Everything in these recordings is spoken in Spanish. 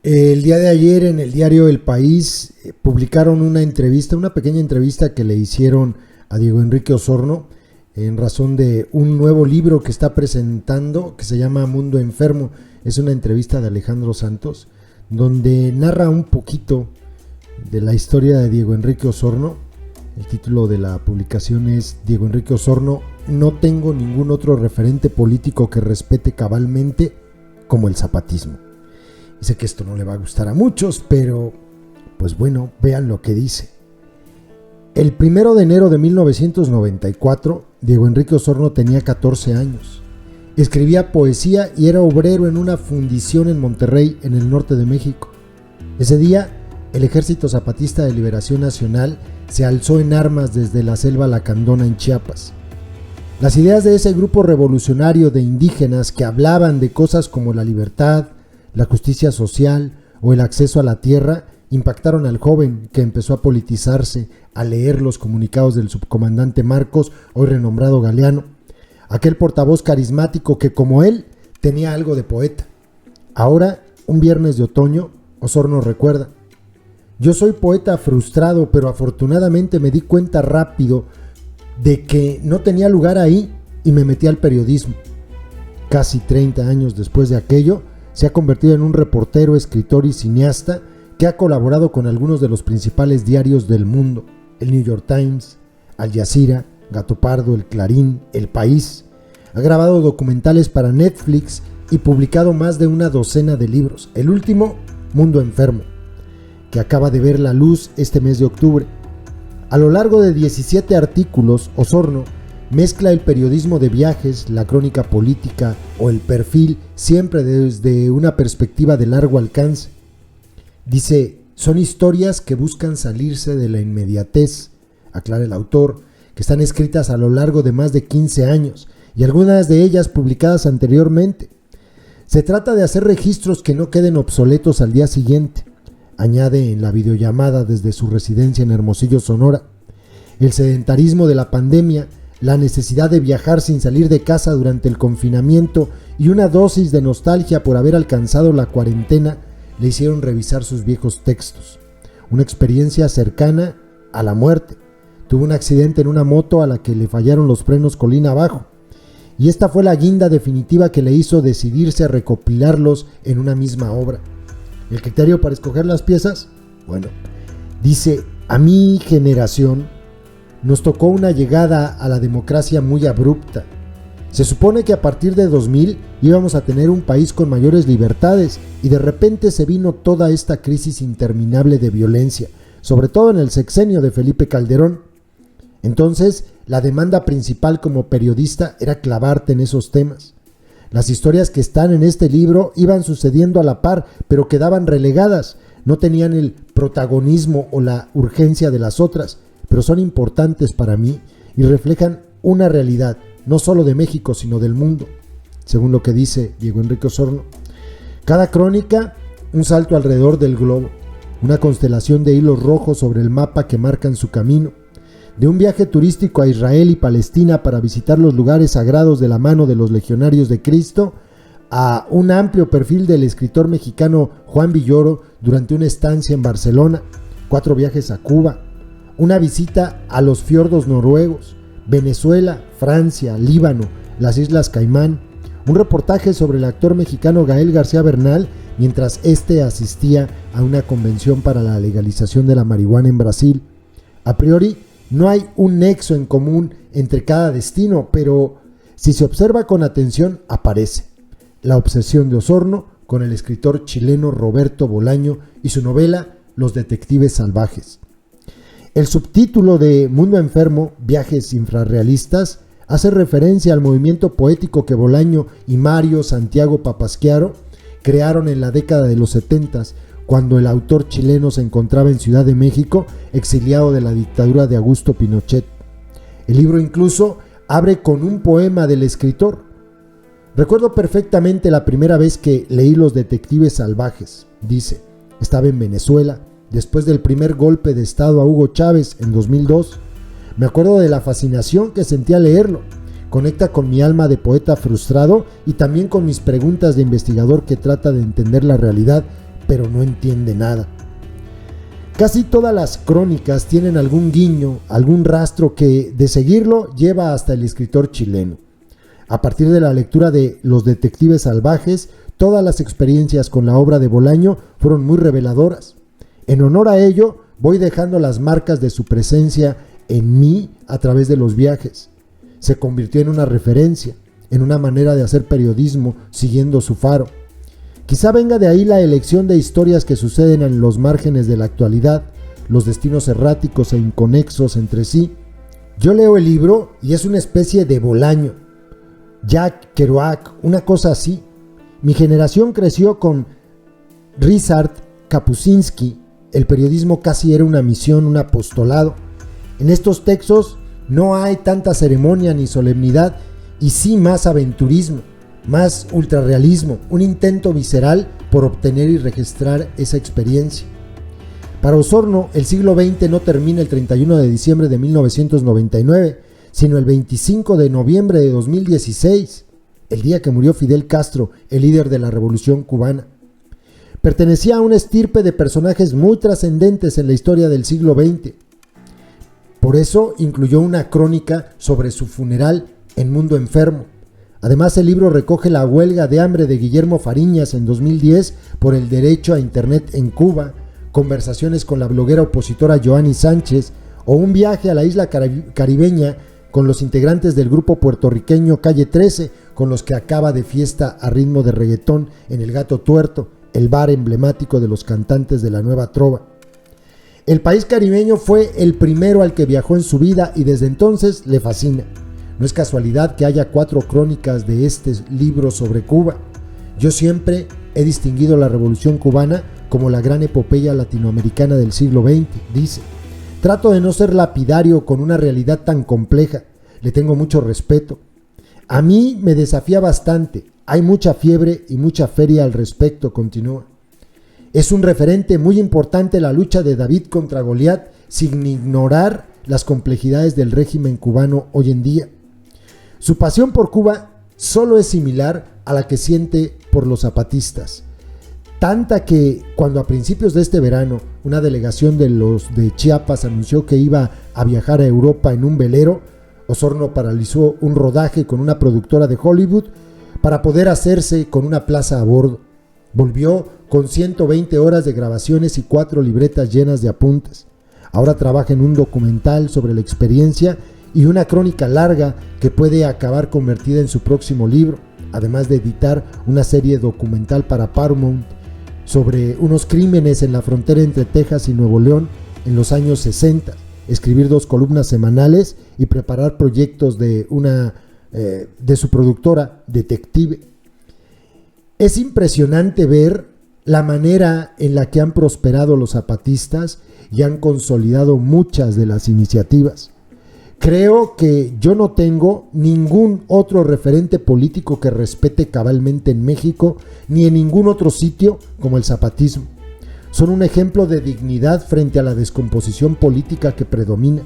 El día de ayer en el diario El País publicaron una pequeña entrevista que le hicieron a Diego Enrique Osorno en razón de un nuevo libro que está presentando que se llama Mundo Enfermo. Es una entrevista de Alejandro Santos donde narra un poquito de la historia de Diego Enrique Osorno. El título de la publicación es Diego Enrique Osorno: no tengo ningún otro referente político que respete cabalmente como el zapatismo. Y sé que esto no le va a gustar a muchos, pero pues bueno, vean lo que dice. El 1 de enero de 1994, Diego Enrique Osorno tenía 14 años. Escribía poesía y era obrero en una fundición en Monterrey, en el norte de México. Ese día, el Ejército Zapatista de Liberación Nacional se alzó en armas desde la selva Lacandona en Chiapas. Las ideas de ese grupo revolucionario de indígenas que hablaban de cosas como la libertad, la justicia social o el acceso a la tierra impactaron al joven, que empezó a politizarse, a leer los comunicados del subcomandante Marcos, hoy renombrado Galeano, aquel portavoz carismático que, como él, tenía algo de poeta. Ahora, un viernes de otoño, Osorno recuerda: yo soy poeta frustrado, pero afortunadamente me di cuenta rápido de que no tenía lugar ahí y me metí al periodismo. Casi 30 años después de aquello, se ha convertido en un reportero, escritor y cineasta que ha colaborado con algunos de los principales diarios del mundo: el New York Times, Al Jazeera, Gato Pardo, El Clarín, El País. Ha grabado documentales para Netflix y publicado más de una docena de libros. El último, Mundo Enfermo, que acaba de ver la luz este mes de octubre. A lo largo de 17 artículos, Osorno mezcla el periodismo de viajes, la crónica política o el perfil, siempre desde una perspectiva de largo alcance. Dice: son historias que buscan salirse de la inmediatez, aclara el autor, que están escritas a lo largo de más de 15 años y algunas de ellas publicadas anteriormente. Se trata de hacer registros que no queden obsoletos al día siguiente. Añade en la videollamada desde su residencia en Hermosillo, Sonora: el sedentarismo de la pandemia, la necesidad de viajar sin salir de casa durante el confinamiento y una dosis de nostalgia por haber alcanzado la cuarentena le hicieron revisar sus viejos textos. Una experiencia cercana a la muerte. Tuvo un accidente en una moto a la que le fallaron los frenos colina abajo. Y esta fue la guinda definitiva que le hizo decidirse a recopilarlos en una misma obra. ¿El criterio para escoger las piezas? Bueno, dice: a mi generación nos tocó una llegada a la democracia muy abrupta. Se supone que a partir de 2000 íbamos a tener un país con mayores libertades y de repente se vino toda esta crisis interminable de violencia, sobre todo en el sexenio de Felipe Calderón. Entonces, la demanda principal como periodista era clavarte en esos temas. Las historias que están en este libro iban sucediendo a la par, pero quedaban relegadas, no tenían el protagonismo o la urgencia de las otras, pero son importantes para mí y reflejan una realidad, no solo de México, sino del mundo, según lo que dice Diego Enrique Osorno. Cada crónica, un salto alrededor del globo, una constelación de hilos rojos sobre el mapa que marcan su camino, de un viaje turístico a Israel y Palestina para visitar los lugares sagrados de la mano de los legionarios de Cristo, a un amplio perfil del escritor mexicano Juan Villoro durante una estancia en Barcelona, 4 viajes a Cuba, una visita a los fiordos noruegos, Venezuela, Francia, Líbano, las Islas Caimán, un reportaje sobre el actor mexicano Gael García Bernal mientras este asistía a una convención para la legalización de la marihuana en Brasil. A priori, no hay un nexo en común entre cada destino, pero si se observa con atención, aparece la obsesión de Osorno con el escritor chileno Roberto Bolaño y su novela Los detectives salvajes. El subtítulo de Mundo Enfermo, Viajes infrarrealistas, hace referencia al movimiento poético que Bolaño y Mario Santiago Papasquiaro crearon en la década de los 70, cuando el autor chileno se encontraba en Ciudad de México, exiliado de la dictadura de Augusto Pinochet. El libro incluso abre con un poema del escritor. Recuerdo perfectamente la primera vez que leí Los detectives salvajes. Dice: estaba en Venezuela, después del primer golpe de estado a Hugo Chávez en 2002. Me acuerdo de la fascinación que sentí al leerlo. Conecta con mi alma de poeta frustrado y también con mis preguntas de investigador que trata de entender la realidad, pero no entiende nada. Casi todas las crónicas tienen algún guiño, algún rastro que, de seguirlo, lleva hasta el escritor chileno. A partir de la lectura de Los Detectives Salvajes, todas las experiencias con la obra de Bolaño fueron muy reveladoras. En honor a ello, voy dejando las marcas de su presencia en mí a través de los viajes. Se convirtió en una referencia, en una manera de hacer periodismo siguiendo su faro. Quizá venga de ahí la elección de historias que suceden en los márgenes de la actualidad, los destinos erráticos e inconexos entre sí. Yo leo el libro y es una especie de Bolaño, Jack Kerouac, una cosa así. Mi generación creció con Ryszard Kapuscinski. El periodismo casi era una misión, un apostolado. En estos textos no hay tanta ceremonia ni solemnidad, y sí más aventurismo, más ultrarrealismo, un intento visceral por obtener y registrar esa experiencia. Para Osorno, el siglo XX no termina el 31 de diciembre de 1999, sino el 25 de noviembre de 2016, el día que murió Fidel Castro, el líder de la Revolución Cubana. Pertenecía a una estirpe de personajes muy trascendentes en la historia del siglo XX. Por eso incluyó una crónica sobre su funeral en Mundo Enfermo. Además, el libro recoge la huelga de hambre de Guillermo Fariñas en 2010 por el derecho a Internet en Cuba, conversaciones con la bloguera opositora Joanny Sánchez o un viaje a la isla caribeña con los integrantes del grupo puertorriqueño Calle 13, con los que acaba de fiesta a ritmo de reggaetón en El Gato Tuerto, el bar emblemático de los cantantes de la Nueva Trova. El país caribeño fue el primero al que viajó en su vida y desde entonces le fascina. No es casualidad que haya 4 crónicas de este libro sobre Cuba. Yo siempre he distinguido la Revolución Cubana como la gran epopeya latinoamericana del siglo XX, dice. Trato de no ser lapidario con una realidad tan compleja. Le tengo mucho respeto. A mí me desafía bastante. Hay mucha fiebre y mucha feria al respecto, continúa. Es un referente muy importante la lucha de David contra Goliat, sin ignorar las complejidades del régimen cubano hoy en día. Su pasión por Cuba solo es similar a la que siente por los zapatistas. Tanta que cuando a principios de este verano una delegación de los de Chiapas anunció que iba a viajar a Europa en un velero, Osorno paralizó un rodaje con una productora de Hollywood para poder hacerse con una plaza a bordo. Volvió con 120 horas de grabaciones y 4 libretas llenas de apuntes. Ahora trabaja en un documental sobre la experiencia y una crónica larga que puede acabar convertida en su próximo libro, además de editar una serie documental para Paramount sobre unos crímenes en la frontera entre Texas y Nuevo León en los años 60, escribir 2 columnas semanales y preparar proyectos de su productora Detective. Es impresionante ver la manera en la que han prosperado los zapatistas y han consolidado muchas de las iniciativas. Creo que yo no tengo ningún otro referente político que respete cabalmente en México, ni en ningún otro sitio como el zapatismo. Son un ejemplo de dignidad frente a la descomposición política que predomina.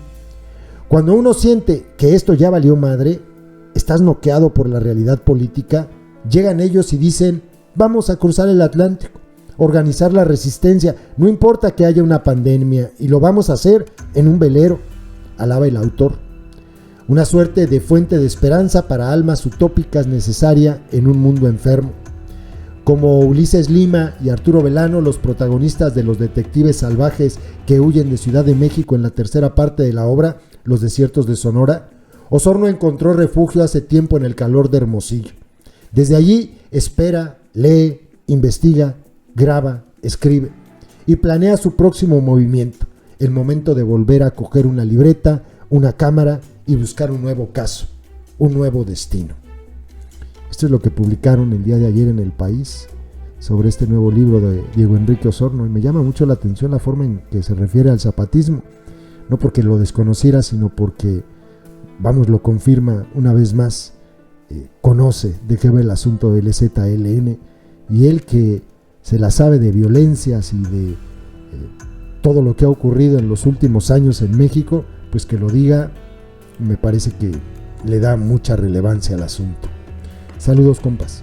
Cuando uno siente que esto ya valió madre, estás noqueado por la realidad política, llegan ellos y dicen, vamos a cruzar el Atlántico, organizar la resistencia, no importa que haya una pandemia, y lo vamos a hacer en un velero, alaba el autor. Una suerte de fuente de esperanza para almas utópicas necesaria en un mundo enfermo. Como Ulises Lima y Arturo Velano, los protagonistas de Los Detectives Salvajes que huyen de Ciudad de México en la tercera parte de la obra, Los Desiertos de Sonora, Osorno encontró refugio hace tiempo en el calor de Hermosillo. Desde allí espera, lee, investiga, graba, escribe y planea su próximo movimiento, el momento de volver a coger una libreta, una cámara y buscar un nuevo caso, un nuevo destino. Esto es lo que publicaron el día de ayer en El País sobre este nuevo libro de Diego Enrique Osorno, y me llama mucho la atención la forma en que se refiere al zapatismo, no porque lo desconociera, sino porque, lo confirma una vez más, conoce de qué va el asunto del EZLN, y él que se la sabe de violencias y de todo lo que ha ocurrido en los últimos años en México, pues que lo diga, me parece que le da mucha relevancia al asunto. Saludos, compas.